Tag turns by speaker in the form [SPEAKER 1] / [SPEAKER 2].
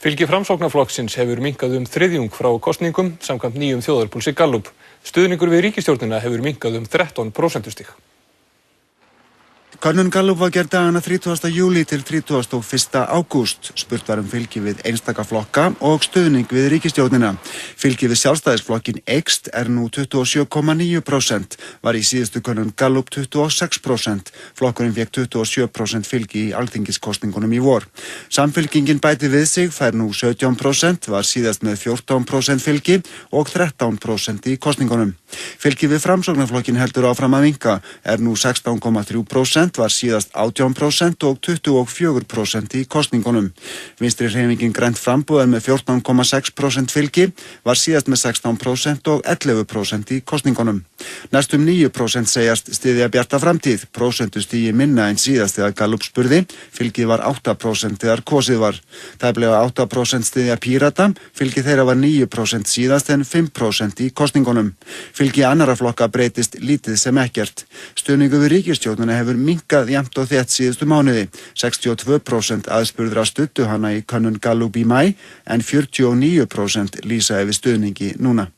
[SPEAKER 1] Fylgi Framsóknarflokksins hefur minnkað þriðjung frá kosningum samkvæmt nýjum þjóðarpúlsi Gallup. Stuðningur við ríkisstjórnina hefur minnkað 13 prósentustig.
[SPEAKER 2] Könnun Gallup var gerð dagana 30. júlí til 31. ágúst. Spurt var fylgi við einstaka flokka og stuðning við ríkisstjórnina. Fylgi við sjálfstæðisflokkin eykst nú 27,9%, var í síðustu könnun Gallup 26%. Flokkurinn fékk 27% fylgi í alþingiskosningunum í vor. Samfylkingin bæti við sig, fær nú 17%, var síðast með 14% fylgi og 13% í kosningunum. Fylgi við Framsóknarflokkin heldur áfram að minnka, nú 16,3%, var síðast 18% og 24% í kosningunum. Vinstri hreyfingin Grænt framboð með 14,6% fylgi, var síðast með 16% og 11% í kosningunum. Næstum 9% segjast styðja Bjarta framtíð, prósentustigi minna en síðast þegar Gallup spurði, fylgið var 8% þegar kosið var. Tæplega 8% styðja Pírata, fylgið þeirra var 9% síðast en 5% í kosningunum. Fylgi annarra flokka breytist lítið sem ekkert. Stuðningur við ríkisstjórnina hefur minnkað jafnt og þétt síðustu mánuði. 62% aðspurðra studdu hana í könnun Gallup í maí en 49% lýsa yfir stuðningi núna.